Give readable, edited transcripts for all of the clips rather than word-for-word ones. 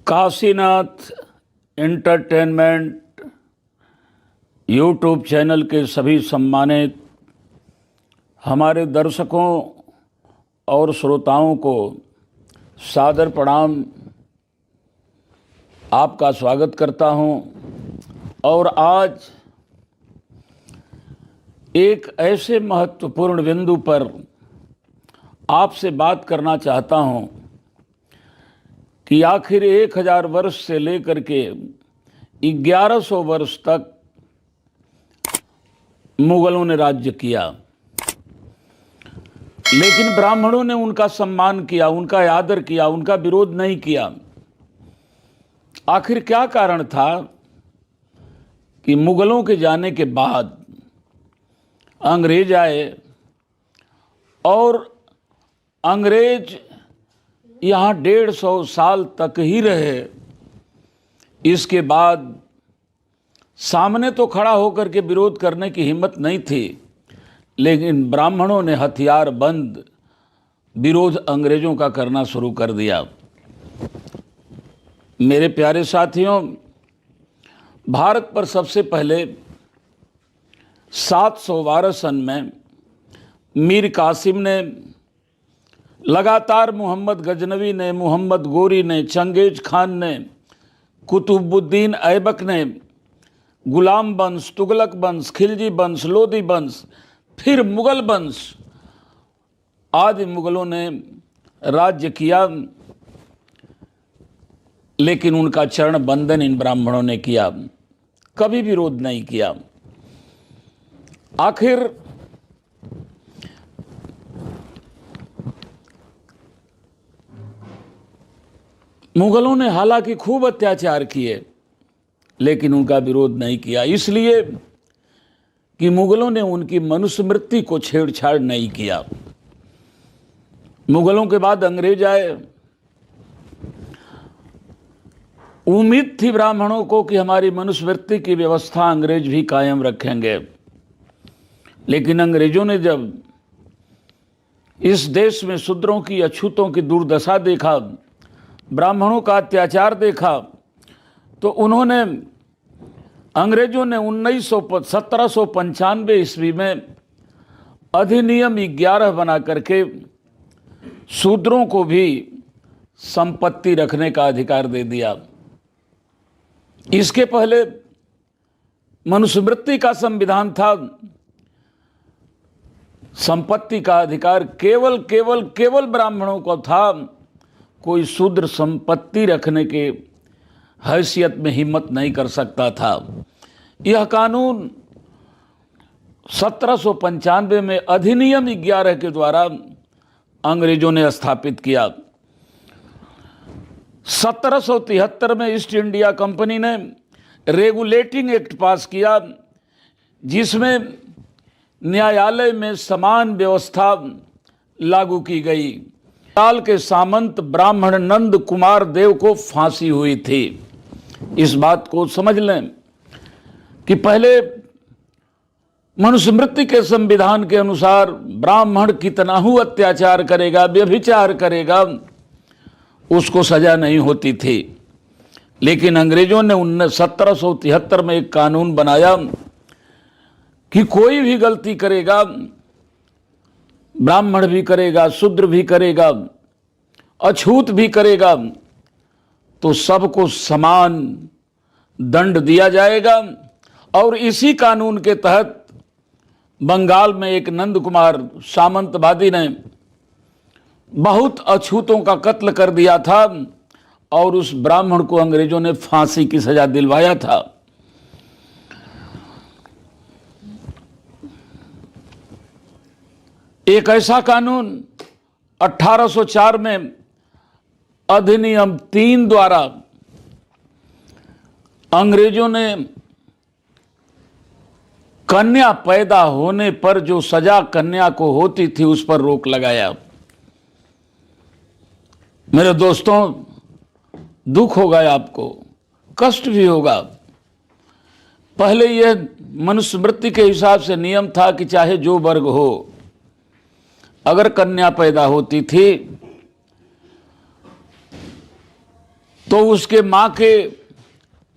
Kashinath entertainment YouTube channel के सभी सम्मानित हमारे दर्शकों और श्रोताओं को सादर प्रणाम। आपका स्वागत करता हूं और आज एक ऐसे महत्वपूर्ण बिंदु पर आपसे बात करना चाहता हूं कि आखिर 1000 वर्ष से लेकर के 1100 वर्ष तक मुगलों ने राज्य किया, लेकिन ब्राह्मणों ने उनका सम्मान किया, उनका आदर किया, उनका विरोध नहीं किया। आखिर क्या कारण था कि मुगलों के जाने के बाद अंग्रेज आए और अंग्रेज यहाँ 150 साल तक ही रहे। इसके बाद सामने तो खड़ा होकर के विरोध करने की हिम्मत नहीं थी, लेकिन ब्राह्मणों ने हथियार बंद विरोध अंग्रेजों का करना शुरू कर दिया। मेरे प्यारे साथियों, भारत पर सबसे पहले 712 सन में मीर कासिम ने, लगातार मोहम्मद गजनवी ने, मोहम्मद गोरी ने, चंगेज खान ने, कुतुबुद्दीन ऐबक ने, गुलाम वंश, तुगलक वंश, खिलजी वंश, लोदी वंश, फिर मुगल वंश आदि मुगलों ने राज्य किया, लेकिन उनका चरण बंदन इन ब्राह्मणों ने किया, कभी विरोध नहीं किया। आखिर मुगलों ने हालांकि खूब अत्याचार किए, लेकिन उनका विरोध नहीं किया, इसलिए कि मुगलों ने उनकी मनुस्मृति को छेड़छाड़ नहीं किया। मुगलों के बाद अंग्रेज आए। उम्मीद थी ब्राह्मणों को कि हमारी मनुस्मृति की व्यवस्था अंग्रेज भी कायम रखेंगे, लेकिन अंग्रेजों ने जब इस देश में शूद्रों की, अछूतों की दुर्दशा देखा, ब्राह्मणों का अत्याचार देखा, तो उन्होंने, अंग्रेजों ने 1795 ईस्वी में अधिनियम 11 बना करके शूद्रों को भी संपत्ति रखने का अधिकार दे दिया। इसके पहले मनुस्मृति का संविधान था, संपत्ति का अधिकार केवल ब्राह्मणों को था। कोई शूद्र संपत्ति रखने के हैसियत में हिम्मत नहीं कर सकता था। यह कानून 1795 में अधिनियम 11 के द्वारा अंग्रेजों ने स्थापित किया। 1773 में ईस्ट इंडिया कंपनी ने रेगुलेटिंग एक्ट पास किया, जिसमें न्यायालय में समान व्यवस्था लागू की गई। काल के सामंत ब्राह्मण नंद कुमार देव को फांसी हुई थी। इस बात को समझ लें कि पहले मनुस्मृति के संविधान के अनुसार ब्राह्मण कितना ही अत्याचार करेगा, व्यभिचार करेगा, उसको सजा नहीं होती थी। लेकिन अंग्रेजों ने 1773 में एक कानून बनाया कि कोई भी गलती करेगा, ब्राह्मण भी करेगा, शूद्र भी करेगा, अछूत भी करेगा, तो सबको समान दंड दिया जाएगा। और इसी कानून के तहत बंगाल में एक नंद कुमार सामंतवादी ने बहुत अछूतों का कत्ल कर दिया था और उस ब्राह्मण को अंग्रेजों ने फांसी की सजा दिलवाया था। एक ऐसा कानून 1804 में अधिनियम 3 द्वारा अंग्रेजों ने कन्या पैदा होने पर जो सजा कन्या को होती थी उस पर रोक लगाया। मेरे दोस्तों, दुख होगा, आपको कष्ट भी होगा। पहले यह मनुस्मृति के हिसाब से नियम था कि चाहे जो वर्ग हो, अगर कन्या पैदा होती थी तो उसके माँ के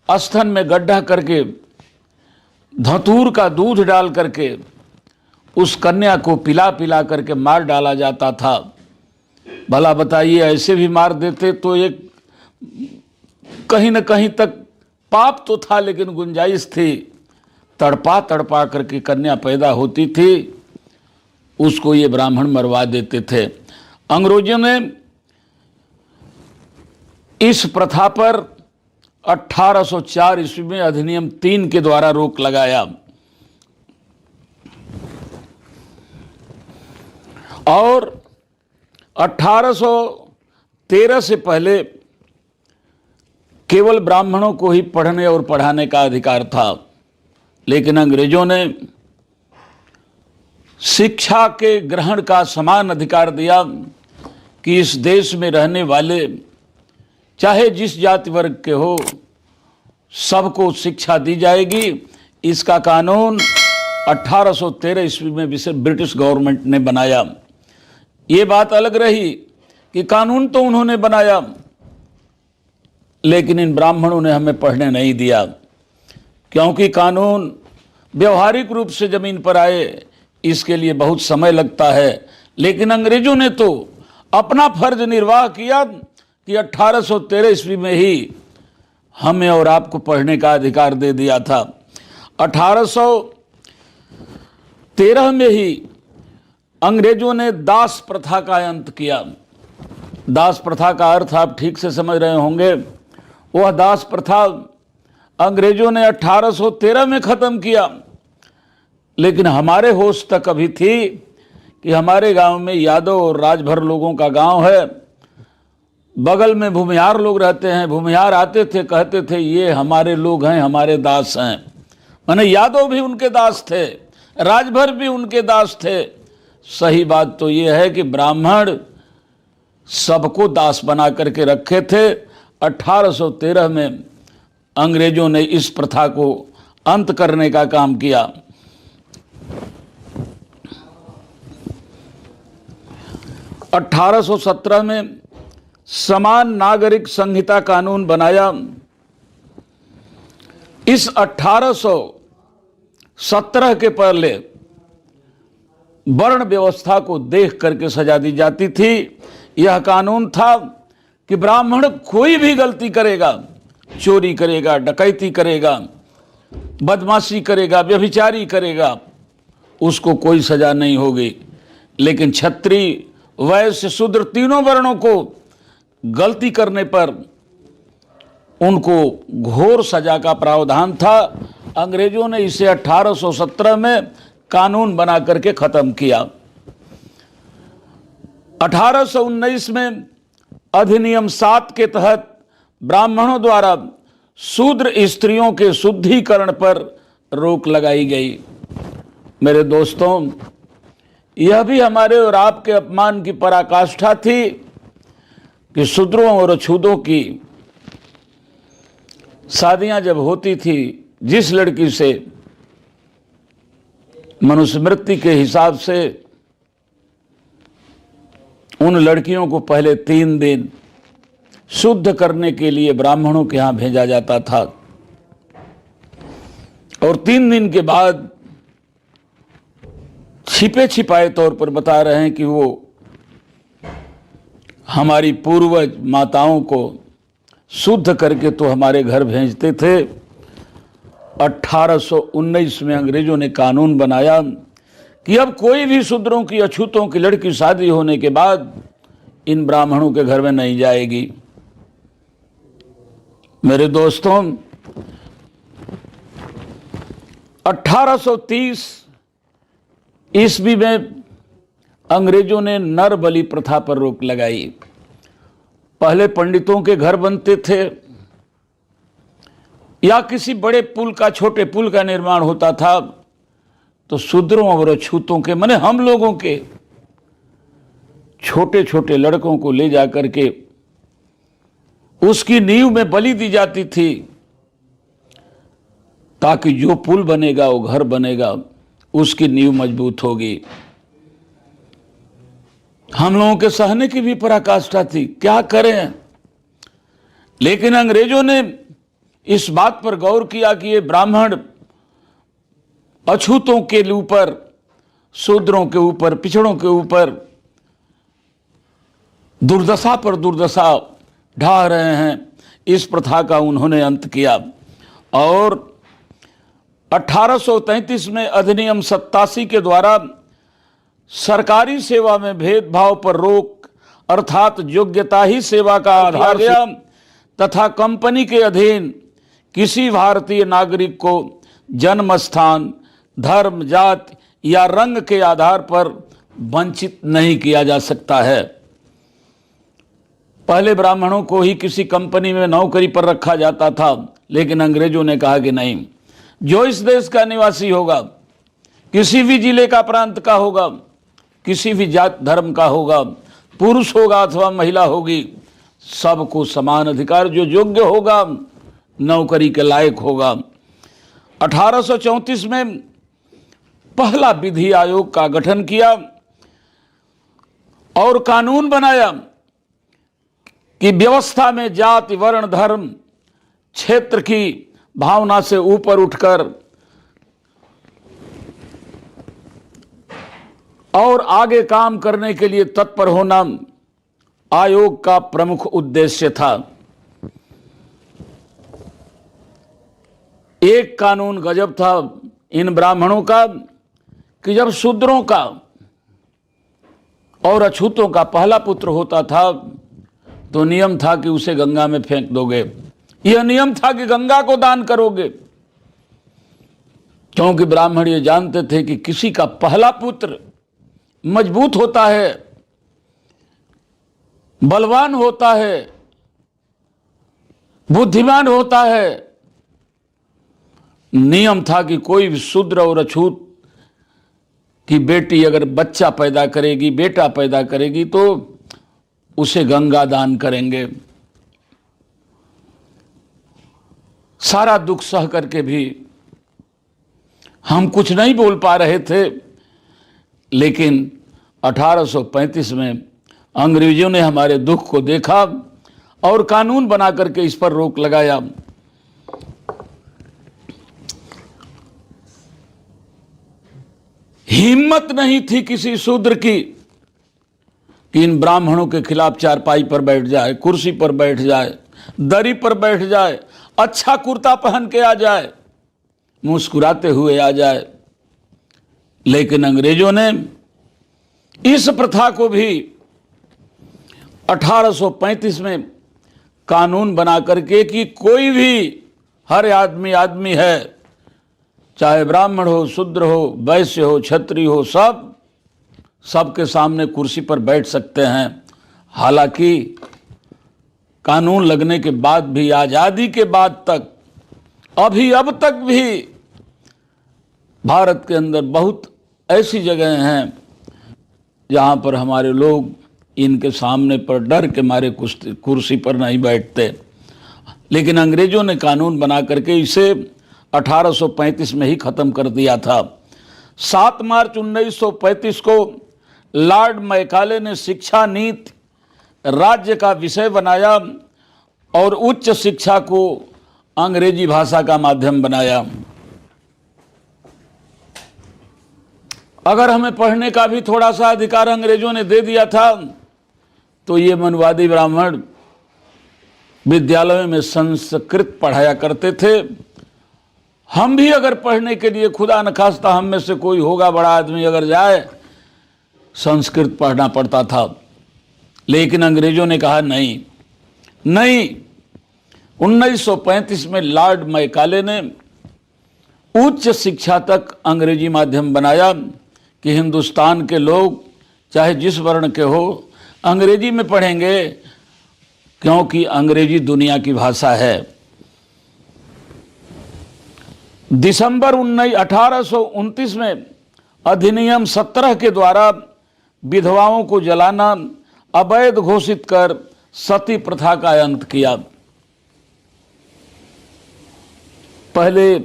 स्तन में गड्ढा करके धतूर का दूध डाल करके उस कन्या को पिला पिला करके मार डाला जाता था। भला बताइए, ऐसे भी मार देते तो एक कहीं न कहीं तक पाप तो था, लेकिन गुंजाइश थी। तड़पा तड़पा करके कन्या पैदा होती थी, उसको ये ब्राह्मण मरवा देते थे। अंग्रेजों ने इस प्रथा पर 1804 ईस्वी में अधिनियम 3 के द्वारा रोक लगाया और 1813 से पहले केवल ब्राह्मणों को ही पढ़ने और पढ़ाने का अधिकार था, लेकिन अंग्रेजों ने शिक्षा के ग्रहण का समान अधिकार दिया कि इस देश में रहने वाले चाहे जिस जाति वर्ग के हो, सबको शिक्षा दी जाएगी। इसका कानून 1813 ईस्वी में ब्रिटिश गवर्नमेंट ने बनाया। ये बात अलग रही कि कानून तो उन्होंने बनाया, लेकिन इन ब्राह्मणों ने हमें पढ़ने नहीं दिया, क्योंकि कानून व्यवहारिक रूप से जमीन पर आए इसके लिए बहुत समय लगता है। लेकिन अंग्रेजों ने तो अपना फर्ज निर्वाह किया कि 1813 ईस्वी में ही हमें और आपको पढ़ने का अधिकार दे दिया था। 1813 में ही अंग्रेजों ने दास प्रथा का अंत किया। दास प्रथा का अर्थ आप ठीक से समझ रहे होंगे। वह दास प्रथा अंग्रेजों ने 1813 में ख़त्म किया, लेकिन हमारे होश तक अभी थी कि हमारे गांव में यादव और राजभर लोगों का गांव है, बगल में भूमिहार लोग रहते हैं। भूमिहार आते थे, कहते थे ये हमारे लोग हैं, हमारे दास हैं। माने यादव भी उनके दास थे, राजभर भी उनके दास थे। सही बात तो ये है कि ब्राह्मण सबको दास बना करके रखे थे। 1813 में अंग्रेजों ने इस प्रथा को अंत करने का काम किया। 1817 में समान नागरिक संहिता कानून बनाया। इस 1817 के पहले वर्ण व्यवस्था को देख करके सजा दी जाती थी। यह कानून था कि ब्राह्मण कोई भी गलती करेगा, चोरी करेगा, डकैती करेगा, बदमाशी करेगा, व्यभिचारी करेगा, उसको कोई सजा नहीं होगी। लेकिन क्षत्रिय, वैश्य, शूद्र तीनों वर्णों को गलती करने पर उनको घोर सजा का प्रावधान था। अंग्रेजों ने इसे 1817 में कानून बना करके खत्म किया। 1819 में अधिनियम 7 के तहत ब्राह्मणों द्वारा शूद्र स्त्रियों के शुद्धिकरण पर रोक लगाई गई। मेरे दोस्तों, यह भी हमारे और आपके अपमान की पराकाष्ठा थी कि शूद्रों और अछूतों की शादियां जब होती थी, जिस लड़की से मनुस्मृति के हिसाब से उन लड़कियों को पहले 3 दिन शुद्ध करने के लिए ब्राह्मणों के यहाँ भेजा जाता था और 3 दिन के बाद छिपे छिपाए तौर पर बता रहे हैं कि वो हमारी पूर्वज माताओं को शुद्ध करके तो हमारे घर भेजते थे। 1819 में अंग्रेजों ने कानून बनाया कि अब कोई भी शूद्रों की, अछूतों की लड़की शादी होने के बाद इन ब्राह्मणों के घर में नहीं जाएगी। मेरे दोस्तों, 1830 ईस्वी में अंग्रेजों ने नर बलि प्रथा पर रोक लगाई। पहले पंडितों के घर बनते थे या किसी बड़े पुल का, छोटे पुल का निर्माण होता था, तो शूद्रों और अछूतों के, माने हम लोगों के छोटे छोटे लड़कों को ले जाकर के उसकी नींव में बलि दी जाती थी, ताकि जो पुल बनेगा, वो घर बनेगा, उसकी नींव मजबूत होगी। हम लोगों के सहने की भी पराकाष्ठा थी। क्या करें, लेकिन अंग्रेजों ने इस बात पर गौर किया कि ये ब्राह्मण अछूतों के ऊपर, शूद्रों के ऊपर, पिछड़ों के ऊपर दुर्दशा पर दुर्दशा ढा रहे हैं। इस प्रथा का उन्होंने अंत किया और 1833 में अधिनियम 87 के द्वारा सरकारी सेवा में भेदभाव पर रोक अर्थात योग्यता ही सेवा का आधार गया तथा कंपनी के अधीन किसी भारतीय नागरिक को जन्म स्थान, धर्म, जाति या रंग के आधार पर वंचित नहीं किया जा सकता है। पहले ब्राह्मणों को ही किसी कंपनी में नौकरी पर रखा जाता था, लेकिन अंग्रेजों ने कहा कि नहीं, जो इस देश का निवासी होगा, किसी भी जिले का, प्रांत का होगा, किसी भी जात धर्म का होगा, पुरुष होगा अथवा महिला होगी, सबको समान अधिकार, जो योग्य होगा, नौकरी के लायक होगा। 1834 में पहला विधि आयोग का गठन किया और कानून बनाया कि व्यवस्था में जाति, वर्ण, धर्म, क्षेत्र की भावना से ऊपर उठकर और आगे काम करने के लिए तत्पर होना आयोग का प्रमुख उद्देश्य था। एक कानून गजब था इन ब्राह्मणों का कि जब शूद्रों का और अछूतों का पहला पुत्र होता था तो नियम था कि उसे गंगा में फेंक दोगे। यह नियम था कि गंगा को दान करोगे, क्योंकि ब्राह्मण ये जानते थे कि किसी का पहला पुत्र मजबूत होता है, बलवान होता है, बुद्धिमान होता है। नियम था कि कोई भी शूद्र और अछूत की बेटी अगर बच्चा पैदा करेगी, बेटा पैदा करेगी, तो उसे गंगा दान करेंगे। सारा दुख सह करके भी हम कुछ नहीं बोल पा रहे थे, लेकिन 1835 में अंग्रेजों ने हमारे दुख को देखा और कानून बना करके इस पर रोक लगाया। हिम्मत नहीं थी किसी शूद्र की कि इन ब्राह्मणों के खिलाफ चारपाई पर बैठ जाए, कुर्सी पर बैठ जाए, दरी पर बैठ जाए, अच्छा कुर्ता पहन के आ जाए, मुस्कुराते हुए आ जाए। लेकिन अंग्रेजों ने इस प्रथा को भी 1835 में कानून बना करके कि कोई भी, हर आदमी आदमी है, चाहे ब्राह्मण हो, शूद्र हो, वैश्य हो, क्षत्रिय हो, सबके सामने कुर्सी पर बैठ सकते हैं। हालांकि कानून लगने के बाद भी, आज़ादी के बाद तक, अब तक भी भारत के अंदर बहुत ऐसी जगह हैं जहाँ पर हमारे लोग इनके सामने पर डर के मारे कुर्सी पर नहीं बैठते। लेकिन अंग्रेजों ने कानून बना करके इसे 1835 में ही ख़त्म कर दिया था। 7 मार्च 1935 को लॉर्ड मैकाले ने शिक्षा नीति राज्य का विषय बनाया और उच्च शिक्षा को अंग्रेजी भाषा का माध्यम बनाया। अगर हमें पढ़ने का भी थोड़ा सा अधिकार अंग्रेजों ने दे दिया था तो ये मनवादी ब्राह्मण विद्यालयों में संस्कृत पढ़ाया करते थे। हम भी अगर पढ़ने के लिए, खुदा न खास्ता हम में से कोई होगा बड़ा आदमी अगर जाए, संस्कृत पढ़ना पड़ता था। लेकिन अंग्रेजों ने कहा नहीं। 1935 में लॉर्ड मैकाले ने उच्च शिक्षा तक अंग्रेजी माध्यम बनाया कि हिंदुस्तान के लोग चाहे जिस वर्ण के हो अंग्रेजी में पढ़ेंगे, क्योंकि अंग्रेजी दुनिया की भाषा है। दिसंबर 1829 में अधिनियम 17 के द्वारा विधवाओं को जलाना अवैध घोषित कर सती प्रथा का अंत किया। पहले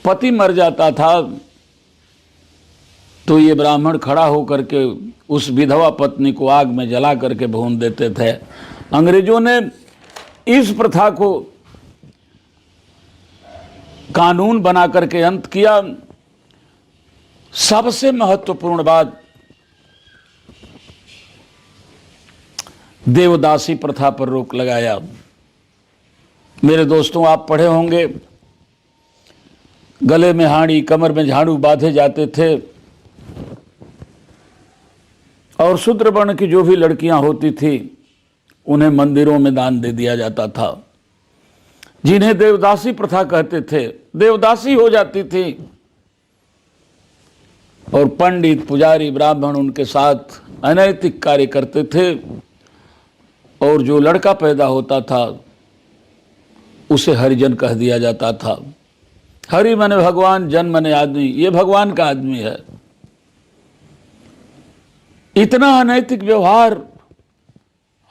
पति मर जाता था तो ये ब्राह्मण खड़ा होकर के उस विधवा पत्नी को आग में जला करके भून देते थे। अंग्रेजों ने इस प्रथा को कानून बना करके अंत किया। सबसे महत्वपूर्ण बात, देवदासी प्रथा पर रोक लगाया। मेरे दोस्तों, आप पढ़े होंगे, गले में हाड़ी कमर में झाड़ू बांधे जाते थे और शूद्र वर्ण की जो भी लड़कियां होती थी उन्हें मंदिरों में दान दे दिया जाता था, जिन्हें देवदासी प्रथा कहते थे। देवदासी हो जाती थी और पंडित पुजारी ब्राह्मण उनके साथ अनैतिक कार्य करते थे और जो लड़का पैदा होता था उसे हरिजन कह दिया जाता था। हरि माने भगवान, जन माने आदमी, ये भगवान का आदमी है। इतना अनैतिक व्यवहार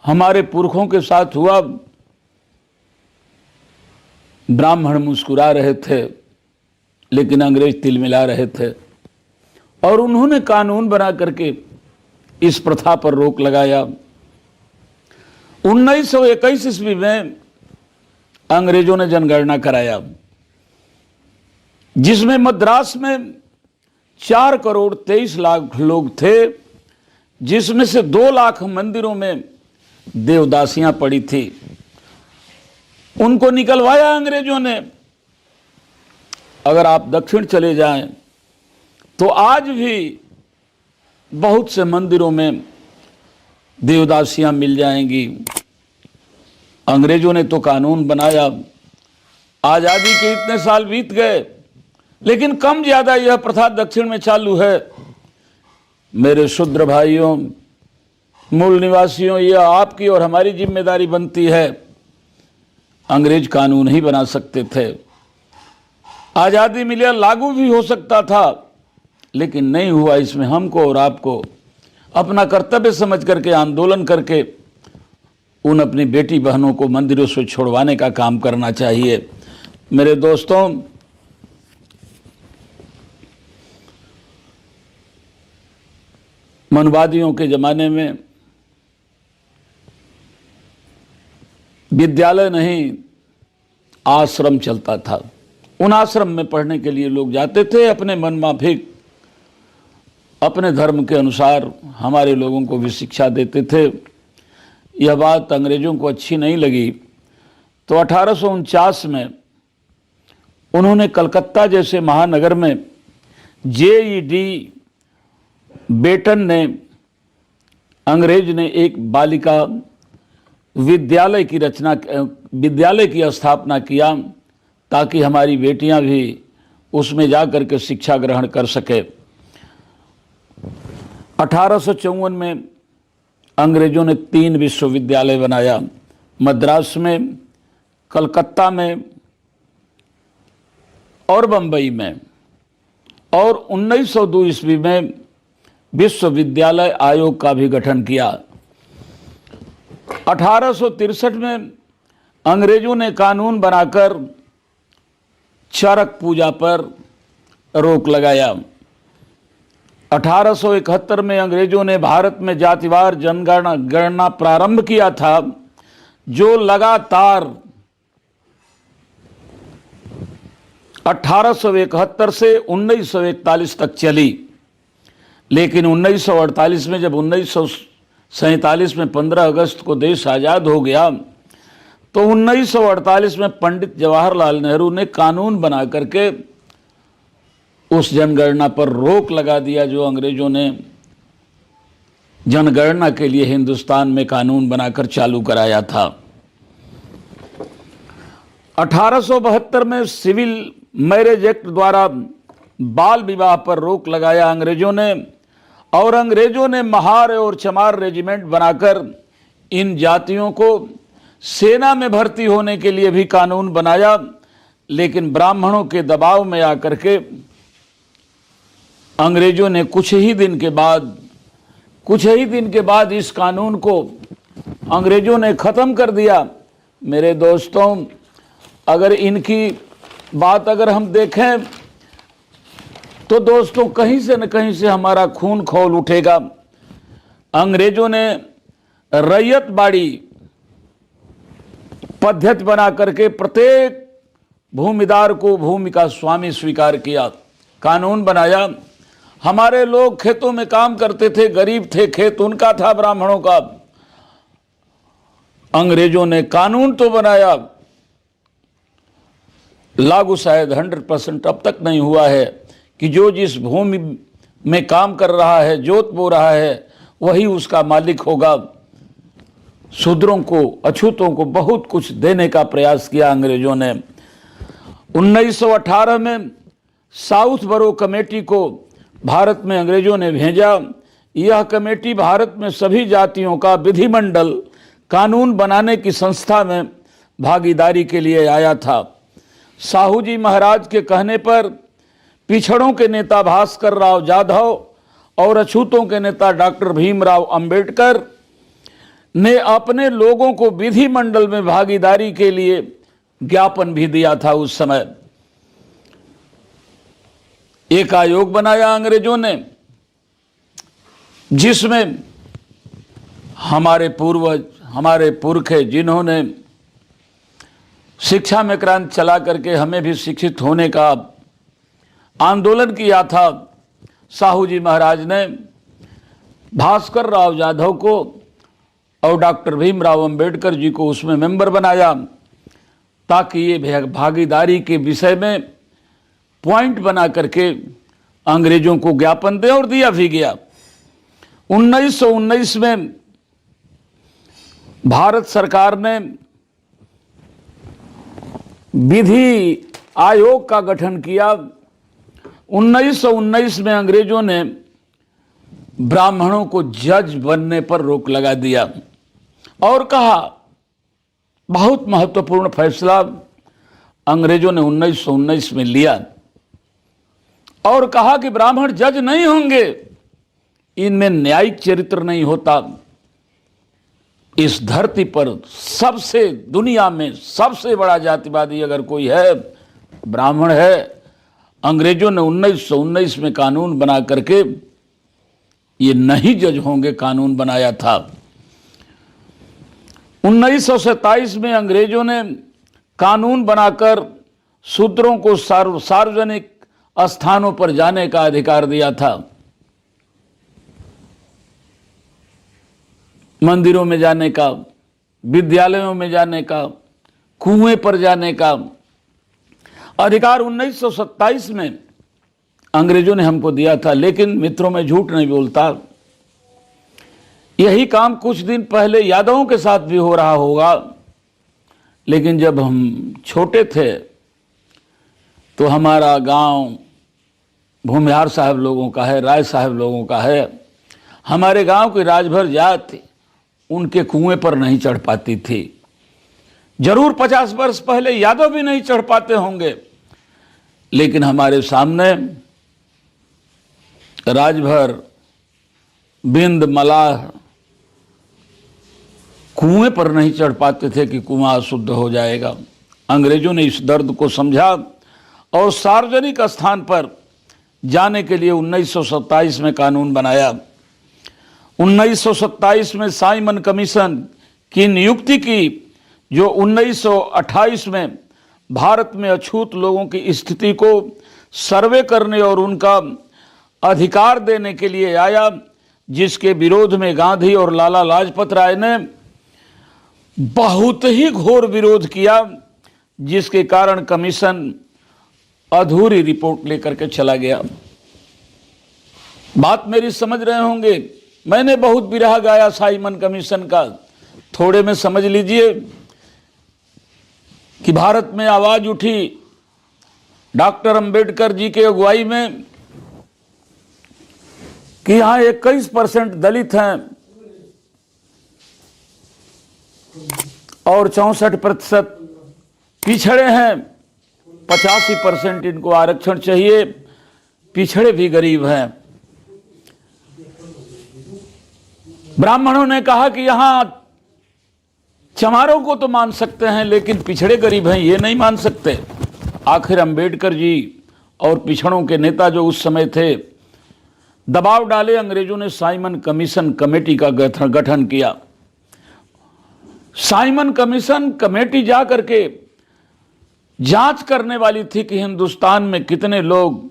हमारे पुरखों के साथ हुआ। ब्राह्मण मुस्कुरा रहे थे लेकिन अंग्रेज तिलमिला रहे थे और उन्होंने कानून बना करके इस प्रथा पर रोक लगाया। 1921 ईस्वी में अंग्रेजों ने जनगणना कराया, जिसमें मद्रास में 4 करोड़ 23 लाख लोग थे, जिसमें से 2 लाख मंदिरों में देवदासियां पड़ी थी। उनको निकलवाया अंग्रेजों ने। अगर आप दक्षिण चले जाएं तो आज भी बहुत से मंदिरों में देवदासियां मिल जाएंगी। अंग्रेजों ने तो कानून बनाया, आजादी के इतने साल बीत गए, लेकिन कम ज्यादा यह प्रथा दक्षिण में चालू है। मेरे शूद्र भाइयों, मूल निवासियों, यह आपकी और हमारी जिम्मेदारी बनती है। अंग्रेज कानून ही बना सकते थे, आजादी मिले लागू भी हो सकता था, लेकिन नहीं हुआ। इसमें हमको और आपको अपना कर्तव्य समझ करके आंदोलन करके उन अपनी बेटी बहनों को मंदिरों से छोड़वाने का काम करना चाहिए। मेरे दोस्तों, मनवादियों के जमाने में विद्यालय नहीं, आश्रम चलता था। उन आश्रम में पढ़ने के लिए लोग जाते थे, अपने मन माफिक अपने धर्म के अनुसार हमारे लोगों को भी शिक्षा देते थे। यह बात अंग्रेजों को अच्छी नहीं लगी, तो 1849 में उन्होंने कलकत्ता जैसे महानगर में JED बेटन ने, अंग्रेज ने एक बालिका विद्यालय की स्थापना किया, ताकि हमारी बेटियां भी उसमें जाकर के शिक्षा ग्रहण कर सके। 1854 में अंग्रेजों ने 3 विश्वविद्यालय बनाया, मद्रास में, कलकत्ता में और बंबई में, और 1902 ईस्वी में विश्वविद्यालय आयोग का भी गठन किया। 1863 में अंग्रेजों ने कानून बनाकर चरक पूजा पर रोक लगाया। 1871 में अंग्रेजों ने भारत में जातिवार जनगणना प्रारंभ किया था, जो लगातार 1871 से 1941 तक चली। लेकिन 1948 में, जब 1947 में 15 अगस्त को देश आज़ाद हो गया, तो 1948 में पंडित जवाहरलाल नेहरू ने कानून बना करके उस जनगणना पर रोक लगा दिया, जो अंग्रेजों ने जनगणना के लिए हिंदुस्तान में कानून बनाकर चालू कराया था। 1872 में सिविल मैरिज एक्ट द्वारा बाल विवाह पर रोक लगाया अंग्रेजों ने, और अंग्रेजों ने महार और चमार रेजिमेंट बनाकर इन जातियों को सेना में भर्ती होने के लिए भी कानून बनाया। लेकिन ब्राह्मणों के दबाव में आकर के अंग्रेजों ने कुछ ही दिन के बाद इस कानून को अंग्रेजों ने ख़त्म कर दिया। मेरे दोस्तों, अगर इनकी बात अगर हम देखें तो दोस्तों, कहीं से न कहीं से हमारा खून खौल उठेगा। अंग्रेजों ने रैयत बाड़ी पद्धति बना करके प्रत्येक भूमिदार को भूमि का स्वामी स्वीकार किया, कानून बनाया। हमारे लोग खेतों में काम करते थे, गरीब थे, खेत उनका था, ब्राह्मणों का। अंग्रेजों ने कानून तो बनाया, लागू शायद 100% अब तक नहीं हुआ है कि जो जिस भूमि में काम कर रहा है, जोत बो रहा है, वही उसका मालिक होगा। शूद्रों को, अछूतों को बहुत कुछ देने का प्रयास किया अंग्रेजों ने। 1918 में साउथ बरो कमेटी को भारत में अंग्रेजों ने भेजा। यह कमेटी भारत में सभी जातियों का विधिमंडल कानून बनाने की संस्था में भागीदारी के लिए आया था। साहू जी महाराज के कहने पर पिछड़ों के नेता भास्कर राव जाधव और अछूतों के नेता डॉक्टर भीमराव अंबेडकर ने अपने लोगों को विधिमंडल में भागीदारी के लिए ज्ञापन भी दिया था। उस समय एक आयोग बनाया अंग्रेजों ने, जिसमें हमारे पूर्वज, हमारे पुरखे, जिन्होंने शिक्षा में क्रांति चला करके हमें भी शिक्षित होने का आंदोलन किया था, साहू जी महाराज ने भास्कर राव जाधव को और डॉक्टर भीमराव अंबेडकर जी को उसमें मेंबर बनाया, ताकि ये भागीदारी के विषय में पॉइंट बना करके अंग्रेजों को ज्ञापन दे, और दिया भी गया। 1919 में भारत सरकार ने विधि आयोग का गठन किया। 1919 में अंग्रेजों ने ब्राह्मणों को जज बनने पर रोक लगा दिया और कहा, बहुत महत्वपूर्ण फैसला अंग्रेजों ने 1919 में लिया और कहा कि ब्राह्मण जज नहीं होंगे, इनमें न्यायिक चरित्र नहीं होता। इस धरती पर सबसे, दुनिया में सबसे बड़ा जातिवादी अगर कोई है, ब्राह्मण है। अंग्रेजों ने 1919 में कानून बना करके ये नहीं जज होंगे कानून बनाया था। 1927 में अंग्रेजों ने कानून बनाकर शूद्रों को सार्वजनिक स्थानों पर जाने का अधिकार दिया था, मंदिरों में जाने का, विद्यालयों में जाने का, कुएं पर जाने का अधिकार 1927 में अंग्रेजों ने हमको दिया था। लेकिन मित्रों, में झूठ नहीं बोलता, यही काम कुछ दिन पहले यादवों के साथ भी हो रहा होगा। लेकिन जब हम छोटे थे तो हमारा गांव भूमिहार साहब लोगों का है, राय साहब लोगों का है। हमारे गांव की राजभर जाति उनके कुएं पर नहीं चढ़ पाती थी। जरूर 50 वर्ष पहले यादव भी नहीं चढ़ पाते होंगे, लेकिन हमारे सामने राजभर, बिंद, मलाह कुएं पर नहीं चढ़ पाते थे कि कुआं अशुद्ध हो जाएगा। अंग्रेजों ने इस दर्द को समझा और सार्वजनिक स्थान पर जाने के लिए 1927 में कानून बनाया। 1927 में साइमन कमीशन की नियुक्ति की, जो 1928 में भारत में अछूत लोगों की स्थिति को सर्वे करने और उनका अधिकार देने के लिए आया, जिसके विरोध में गांधी और लाला लाजपत राय ने बहुत ही घोर विरोध किया, जिसके कारण कमीशन अधूरी रिपोर्ट लेकर के चला गया। बात मेरी समझ रहे होंगे, मैंने बहुत बिरहा गाया साइमन कमीशन का, थोड़े में समझ लीजिए कि भारत में आवाज उठी डॉक्टर अंबेडकर जी के अगुवाई में कि यहाँ 21% दलित हैं और 64% पिछड़े हैं, 85% इनको आरक्षण चाहिए, पिछड़े भी गरीब हैं। ब्राह्मणों ने कहा कि यहाँ चमारों को तो मान सकते हैं, लेकिन पिछड़े गरीब हैं ये नहीं मान सकते। आखिर अंबेडकर जी और पिछड़ों के नेता जो उस समय थे, दबाव डाले, अंग्रेजों ने साइमन कमीशन कमेटी का गठन किया। साइमन कमीशन कमेटी जा करके जांच करने वाली थी कि हिंदुस्तान में कितने लोग,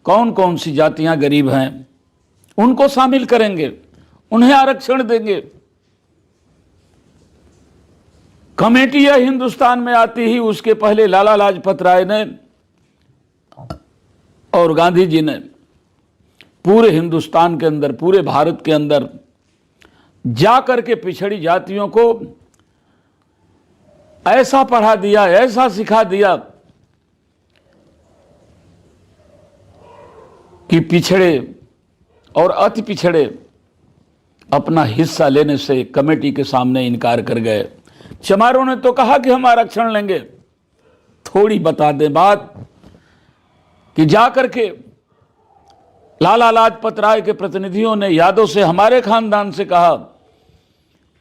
कौन कौन सी जातियां गरीब हैं, उनको शामिल करेंगे, उन्हें आरक्षण देंगे। कमेटी यह हिंदुस्तान में आती ही उसके पहले लाला लाजपत राय ने और गांधी जी ने पूरे हिंदुस्तान के अंदर, पूरे भारत के अंदर जाकर के पिछड़ी जातियों को ऐसा पढ़ा दिया, ऐसा सिखा दिया कि पिछड़े और अति पिछड़े अपना हिस्सा लेने से कमेटी के सामने इनकार कर गए। चमारों ने तो कहा कि हम आरक्षण लेंगे। थोड़ी बता दें बात कि जाकर के लाला लाजपत राय के प्रतिनिधियों ने यादव से, हमारे खानदान से कहा,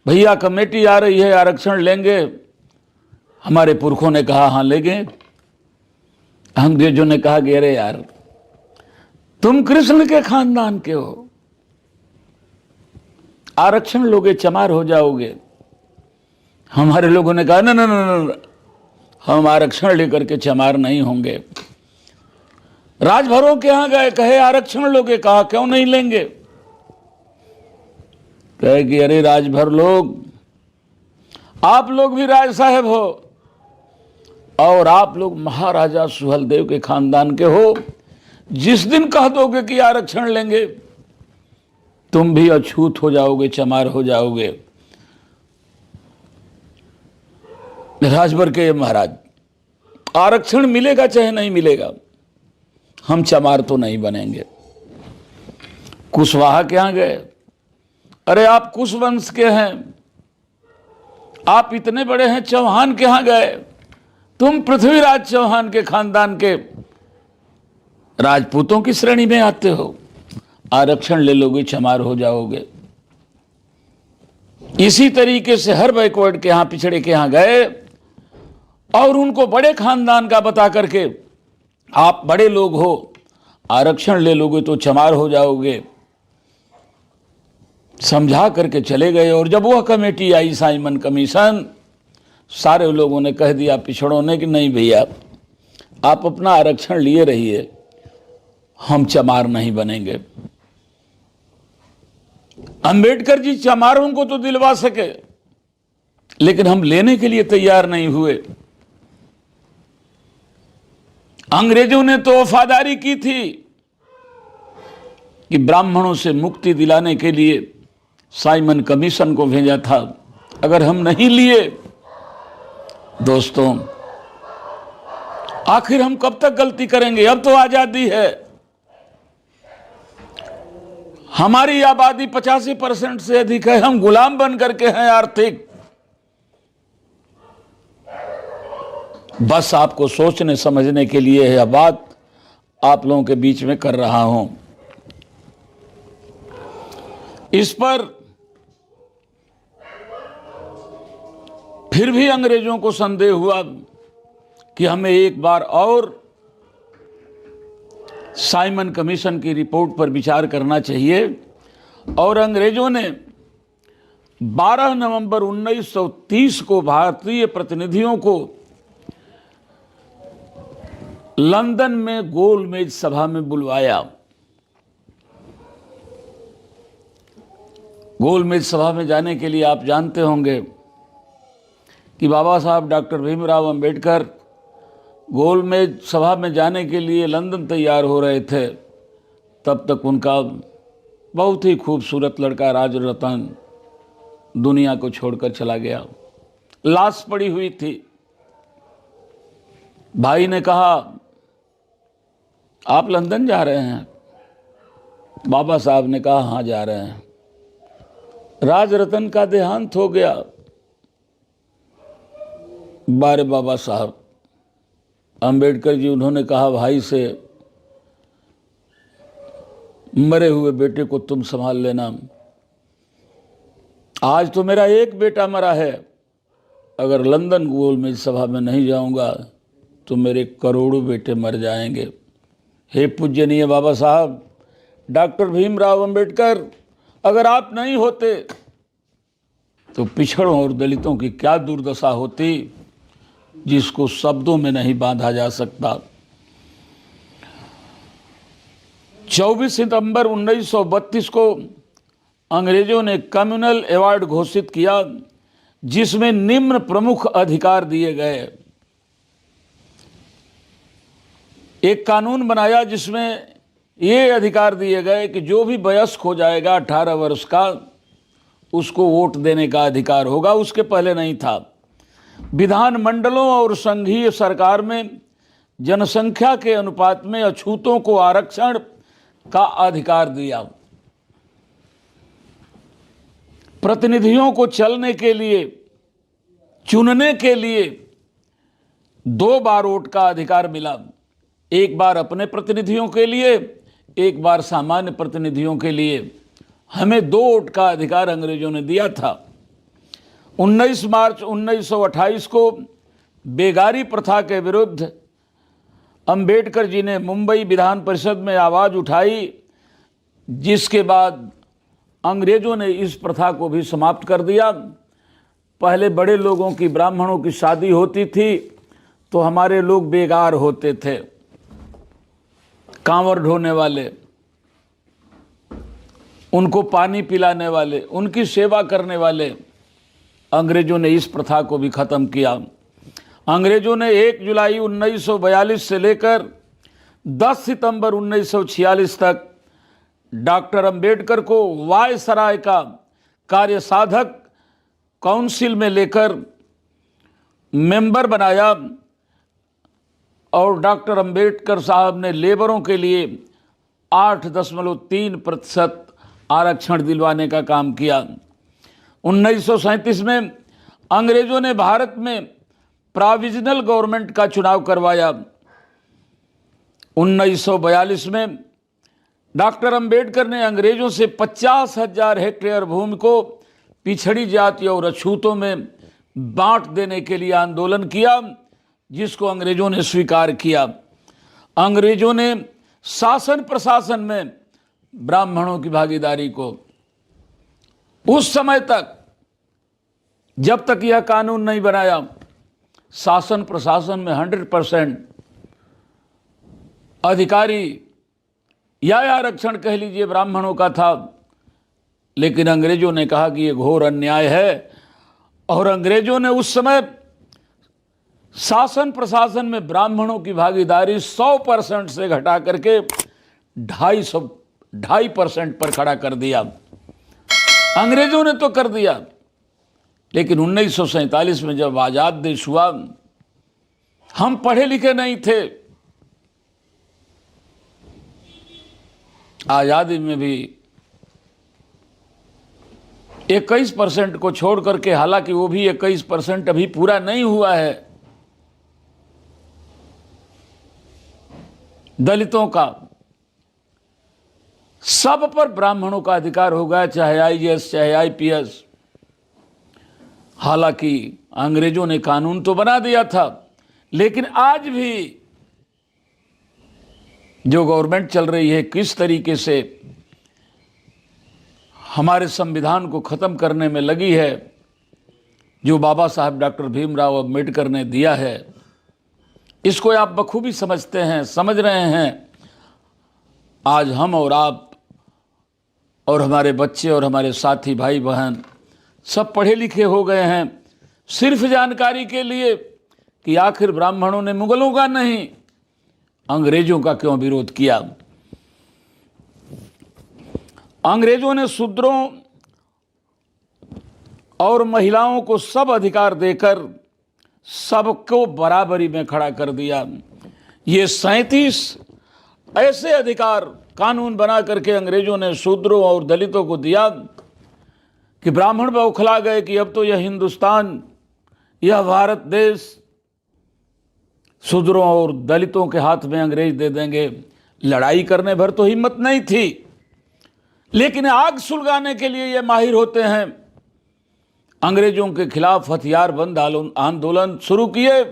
भैया कमेटी आ रही है, आरक्षण लेंगे। हमारे पुरखों ने कहा हाँ लेंगे। अंग्रेजों ने कहा कि अरे यार, तुम कृष्ण के खानदान के हो, आरक्षण लोगे चमार हो जाओगे। हमारे लोगों ने कहा ना ना ना ना, हम आरक्षण लेकर के चमार नहीं होंगे। राजभरों के यहां गए, कहे आरक्षण लोगे, कहा क्यों नहीं लेंगे। कहे कि अरे राजभर लोग, आप लोग भी राज साहब हो और आप लोग महाराजा सुहेलदेव के खानदान के हो। जिस दिन कह दोगे कि आरक्षण लेंगे, तुम भी अछूत हो जाओगे, चमार हो जाओगे। राजभर के महाराज, आरक्षण मिलेगा चाहे नहीं मिलेगा, हम चमार तो नहीं बनेंगे। कुशवाहा के यहां गए, अरे आप कुश वंश के हैं, आप इतने बड़े हैं। चौहान के यहां गए, तुम पृथ्वीराज चौहान के खानदान के राजपूतों की श्रेणी में आते हो, आरक्षण ले लोगे, चमार हो जाओगे। इसी तरीके से हर बैकवर्ड के यहां, पिछड़े के यहां गए और उनको बड़े खानदान का बता करके, आप बड़े लोग हो, आरक्षण ले लोगे तो चमार हो जाओगे, समझा करके चले गए। और जब वह कमेटी आई, साइमन कमीशन, सारे लोगों ने कह दिया, पिछड़ों ने, कि नहीं भैया, आप अपना आरक्षण लिए रहिए, हम चमार नहीं बनेंगे। अंबेडकर जी चमारों को तो दिलवा सके, लेकिन हम लेने के लिए तैयार नहीं हुए। अंग्रेजों ने तो वफादारी की थी कि ब्राह्मणों से मुक्ति दिलाने के लिए साइमन कमीशन को भेजा था। अगर हम नहीं लिए, दोस्तों, आखिर हम कब तक गलती करेंगे। अब तो आजादी है, हमारी आबादी 85% से अधिक है, हम गुलाम बन करके हैं आर्थिक। बस आपको सोचने समझने के लिए यह बात आप लोगों के बीच में कर रहा हूं। इस पर फिर भी अंग्रेजों को संदेह हुआ कि हमें एक बार और साइमन कमीशन की रिपोर्ट पर विचार करना चाहिए। और अंग्रेजों ने 12 नवंबर 1930 को भारतीय प्रतिनिधियों को लंदन में गोलमेज सभा में बुलवाया। गोलमेज सभा में जाने के लिए आप जानते होंगे कि बाबा साहब डॉक्टर भीमराव अंबेडकर गोलमेज सभा में जाने के लिए लंदन तैयार हो रहे थे। तब तक उनका बहुत ही खूबसूरत लड़का राजरतन दुनिया को छोड़कर चला गया, लाश पड़ी हुई थी। भाई ने कहा, आप लंदन जा रहे हैं? बाबा साहब ने कहा, हाँ जा रहे हैं। राजरतन का देहांत हो गया। बारे बाबा साहब, अंबेडकर जी, उन्होंने कहा भाई से, मरे हुए बेटे को तुम संभाल लेना। आज तो मेरा एक बेटा मरा है, अगर लंदन गोलमेज सभा में नहीं जाऊंगा तो मेरे करोड़ों बेटे मर जाएंगे। हे पूजनीय बाबा साहब डॉक्टर भीमराव अंबेडकर, अगर आप नहीं होते तो पिछड़ों और दलितों की क्या दुर्दशा होती, जिसको शब्दों में नहीं बांधा जा सकता। 24 सितंबर 1932 को अंग्रेजों ने कम्युनल अवार्ड घोषित किया, जिसमें निम्न प्रमुख अधिकार दिए गए। एक कानून बनाया जिसमें ये अधिकार दिए गए कि जो भी वयस्क हो जाएगा 18 वर्ष का, उसको वोट देने का अधिकार होगा, उसके पहले नहीं था। विधानमंडलों और संघीय सरकार में जनसंख्या के अनुपात में अछूतों को आरक्षण का अधिकार दिया। प्रतिनिधियों को चलने के लिए, चुनने के लिए 2 बार वोट का अधिकार मिला। एक बार अपने प्रतिनिधियों के लिए, एक बार सामान्य प्रतिनिधियों के लिए। हमें 2 वोट का अधिकार अंग्रेजों ने दिया था। 19 मार्च 1928 को बेगारी प्रथा के विरुद्ध अंबेडकर जी ने मुंबई विधान परिषद में आवाज़ उठाई, जिसके बाद अंग्रेजों ने इस प्रथा को भी समाप्त कर दिया। पहले बड़े लोगों की, ब्राह्मणों की शादी होती थी तो हमारे लोग बेगार होते थे, कांवर ढोने वाले, उनको पानी पिलाने वाले, उनकी सेवा करने वाले। अंग्रेजों ने इस प्रथा को भी ख़त्म किया। अंग्रेजों ने 1 जुलाई 1942 से लेकर 10 सितंबर 1946 तक डॉक्टर अंबेडकर को वायसराय का कार्यसाधक काउंसिल में लेकर मेंबर बनाया और डॉक्टर अंबेडकर साहब ने लेबरों के लिए 8.3% आरक्षण दिलवाने का काम किया। 1937 में अंग्रेजों ने भारत में प्रोविजनल गवर्नमेंट का चुनाव करवाया। 1942 में डॉक्टर अंबेडकर ने अंग्रेजों से 50,000 हेक्टेयर भूमि को पिछड़ी जाति और अछूतों में बांट देने के लिए आंदोलन किया, जिसको अंग्रेजों ने स्वीकार किया। अंग्रेजों ने शासन प्रशासन में ब्राह्मणों की भागीदारी को उस समय तक, जब तक यह कानून नहीं बनाया, शासन प्रशासन में 100% अधिकारी या आरक्षण कह लीजिए ब्राह्मणों का था। लेकिन अंग्रेजों ने कहा कि यह घोर अन्याय है और अंग्रेजों ने उस समय शासन प्रशासन में ब्राह्मणों की भागीदारी 100% से घटा करके 2.5% पर खड़ा कर दिया। अंग्रेजों ने तो कर दिया, लेकिन 1947 में जब आज़ाद देश हुआ, हम पढ़े लिखे नहीं थे। आज़ादी में भी 21% को छोड़ करके, हालांकि वो भी 21% अभी पूरा नहीं हुआ है, दलितों का, सब पर ब्राह्मणों का अधिकार हो गया, चाहे आईएएस चाहे आईपीएस। हालांकि अंग्रेजों ने कानून तो बना दिया था, लेकिन आज भी जो गवर्नमेंट चल रही है, किस तरीके से हमारे संविधान को ख़त्म करने में लगी है, जो बाबा साहब डॉक्टर भीमराव अम्बेडकर ने दिया है, इसको आप बखूबी समझते हैं, समझ रहे हैं। आज हम और आप और हमारे बच्चे और हमारे साथी भाई बहन सब पढ़े लिखे हो गए हैं, सिर्फ जानकारी के लिए कि आखिर ब्राह्मणों ने मुगलों का नहीं, अंग्रेजों का क्यों विरोध किया। अंग्रेजों ने शूद्रों और महिलाओं को सब अधिकार देकर सबको बराबरी में खड़ा कर दिया। ये 37 ऐसे अधिकार कानून बना करके अंग्रेजों ने शूद्रों और दलितों को दिया कि ब्राह्मण बौखला गए कि अब तो यह हिंदुस्तान, यह भारत देश शूद्रों और दलितों के हाथ में अंग्रेज दे देंगे। लड़ाई करने भर तो हिम्मत नहीं थी, लेकिन आग सुलगाने के लिए ये माहिर होते हैं। अंग्रेजों के खिलाफ हथियारबंद आंदोलन शुरू किए।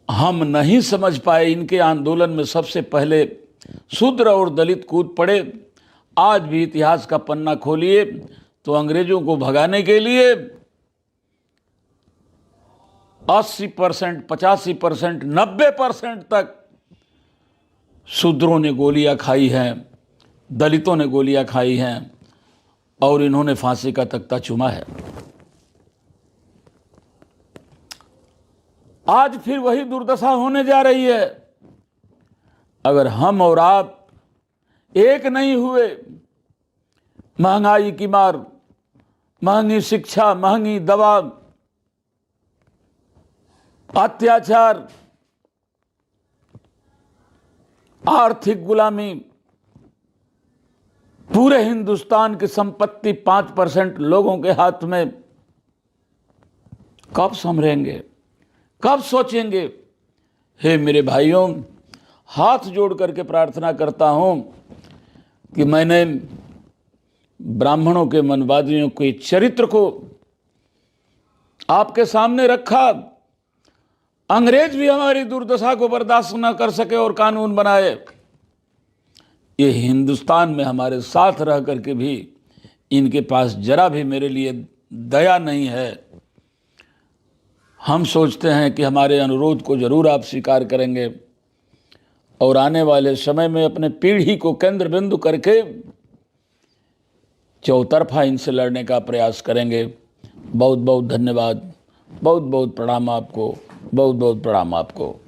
हम नहीं समझ पाए, इनके आंदोलन में सबसे पहले शूद्र और दलित कूद पड़े। आज भी इतिहास का पन्ना खोलिए तो अंग्रेजों को भगाने के लिए 80%, 85%, 90% तक शूद्रों ने गोलियां खाई हैं, दलितों ने गोलियां खाई हैं और इन्होंने फांसी का तख्ता चूमा है। आज फिर वही दुर्दशा होने जा रही है अगर हम और आप एक नहीं हुए। महंगाई की मार, महंगी शिक्षा, महंगी दवा, अत्याचार, आर्थिक गुलामी, पूरे हिंदुस्तान की संपत्ति 5% लोगों के हाथ में। कब संभलेंगे, कब सोचेंगे? हे मेरे भाइयों, हाथ जोड़ करके प्रार्थना करता हूं कि मैंने ब्राह्मणों के मनवादियों के चरित्र को आपके सामने रखा। अंग्रेज भी हमारी दुर्दशा को बर्दाश्त न कर सके और कानून बनाए। ये हिंदुस्तान में हमारे साथ रह करके भी इनके पास जरा भी मेरे लिए दया नहीं है। हम सोचते हैं कि हमारे अनुरोध को जरूर आप स्वीकार करेंगे और आने वाले समय में अपने पीढ़ी को केंद्र बिंदु करके चौतरफा इनसे लड़ने का प्रयास करेंगे। बहुत बहुत धन्यवाद, बहुत बहुत प्रणाम आपको, बहुत बहुत प्रणाम आपको।